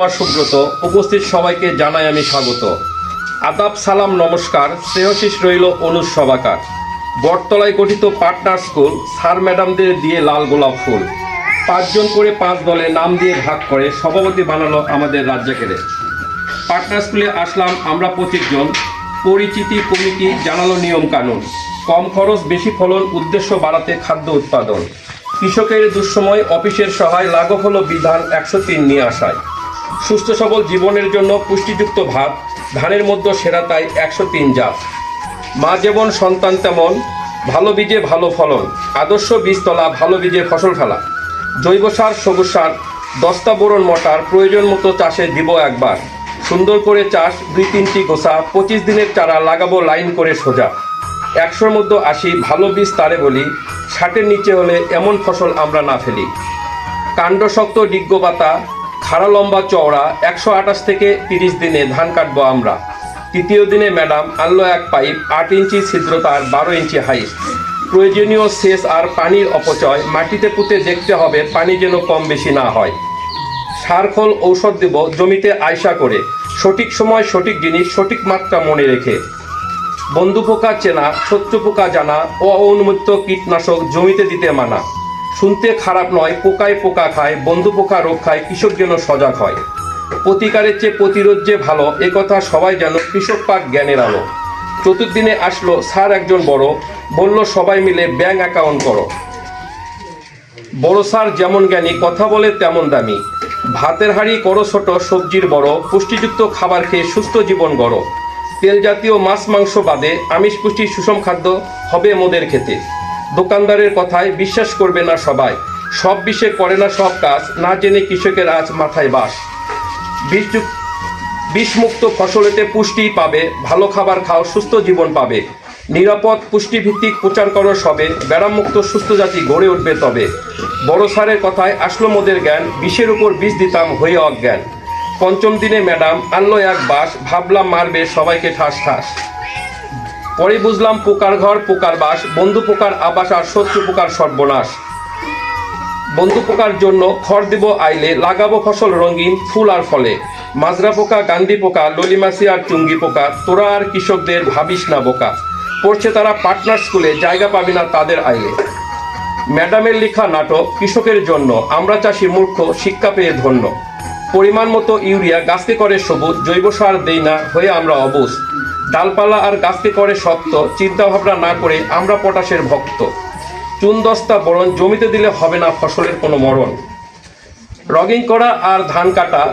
আমার সুব্রত উপস্থিত সবাইকে জানাই আমি স্বাগত। আদাব, সালাম, নমস্কার, শ্রেয়শিস রইল অনুজ সভাকার। বটতলায় গঠিত পার্টনার স্কুল স্যার ম্যাডামদের দিয়ে লাল গোলাপ ফুল, 5 জন করে 5 দলে নাম দিয়ে ভাগ করে সভাপতি বানালো আমাদের রাজ্জাকেরে। পার্টনার স্কুলে আসলাম আমরা 25 জন, পরিচিতি কমিটি জানালো নিয়ম কানুন, কম খরচ বেশি ফলন, উদ্দেশ্য বাড়াতে খাদ্য উৎপাদন। কৃষকের দুঃসময় অফিসের সহায়, লাঘব হলো বিধান 103 নিয়ে আসায়। সুস্থ সবল জীবনের জন্য পুষ্টিযুক্ত ভাত, ধানের মধ্যে সেরা তাই 103 জাত। মা যেমন সন্তান তেমন, ভালো বীজে ভালো ফলন, আদর্শ বীজতলা ভালো বীজে ফসল ফেলা। জৈব সার সবুজ সার 10টা বোরন মটার, প্রয়োজন মতো চাষে দিব একবার। সুন্দর করে চাষ 2-3টি গোছা, 25 দিনের চারা লাগাবো লাইন করে সোজা। 100-র মধ্যে 80 ভালো বীজ তারে বলি, 60-এর নিচে হলে এমন ফসল আমরা না ফেলি। কাণ্ড শক্ত ডিগ্গ পাতা, খাড়া লম্বা চওড়া, 128 থেকে 30 দিনে ধান কাটবো আমরা। তৃতীয় দিনে ম্যাডাম আনলো এক পাইপ, 8 ইঞ্চি ছিদ্র তার, 12 ইঞ্চি হাইট। প্রয়োজনীয় সেচ আর পানির অপচয়, মাটিতে পুঁতে দেখতে হবে পানি যেন কম বেশি না হয়। সার খোল ঔষধ দেব জমিতে আয়সা করে, সঠিক সময় সঠিক জিনিস সঠিক মাত্রা মনে রেখে। বন্ধু পোকা চেনা, শত্রু পোকা জানা, অনমুক্ত কীটনাশক জমিতে দিতে মানা। শুনতে খারাপ নয়, পোকায় পোকা খায়, বন্ধু পোকা রক্ষায় কৃষক যেন সজাগ হয়। প্রতিকারের চেয়ে প্রতিরোধ যে ভালো, একথা সবাই যেন, কৃষক পাক জ্ঞানের আলো। চতুর্দিনে আসলো স্যার একজন বড়, বলল সবাই মিলে ব্যাংক অ্যাকাউন্ট করো। বড় স্যার যেমন জ্ঞানী, কথা বলে তেমন দামি। ভাতের হাঁড়ি করো ছোট, সবজির বড়, পুষ্টিযুক্ত খাবার খেয়ে সুস্থ জীবন গড়ো। তেল জাতীয় মাছ মাংস বাদে আমিষ পুষ্টি সুষম খাদ্য হবে মোদের খেতে। দোকানদারের কথায় বিশ্বাস করবে না সবাই, সব বিষে করে না সব কাজ, না জেনে কৃষকের আজ মাথায় বাস। বিষমুক্ত ফসলেতে পুষ্টি পাবে, ভালো খাবার খাও সুস্থ জীবন পাবে। নিরাপদ পুষ্টিভিত্তিক প্রচার করো সবে, ব্যারামুক্ত সুস্থ জাতি গড়ে উঠবে তবে। বড় স্যারের কথায় আসলো মোদের জ্ঞান, বিষের উপর বিষ দিতাম হয়ে অজ্ঞান। 5ম দিনে ম্যাডাম আনলো এক বাস, ভাবলাম মারবে সবাইকে ঠাস ঠাস। পরে বুঝলাম পোকার ঘর পোকার বাস, বন্ধু পোকার আবাস আর শত্রু পোকার সর্বনাশ। বন্ধু পোকার জন্য খড় দিব আইলে, লাগাবো ফসল রঙিন ফুল আর ফলে। মাজরা পোকা, গান্ধী পোকা, ললিমাছি আর চুঙ্গি পোকা, তোরা আর কৃষকদের ভাবিস না বোকা। পড়ছে তারা পার্টনার স্কুলে, জায়গা পাবি না তাদের আইলে। ম্যাডামের লেখা নাটক কৃষকের জন্য, আমরা চাষি মূর্খ শিক্ষা পেয়ে ধন্য। পরিমাণ মতো ইউরিয়া গাছকে করে সবুজ, জৈব সার দেই না হয়ে আমরা অবুঝ। ডালপালা আর গাছকে করে শক্ত, চিন্তা ভাবনা না করে আমরা পটাশের ভক্ত। চুন 10টা বোরন জমিতে দিলে হবে না ফসলের কোনো মরণ। রগিং করা আর ধান কাটা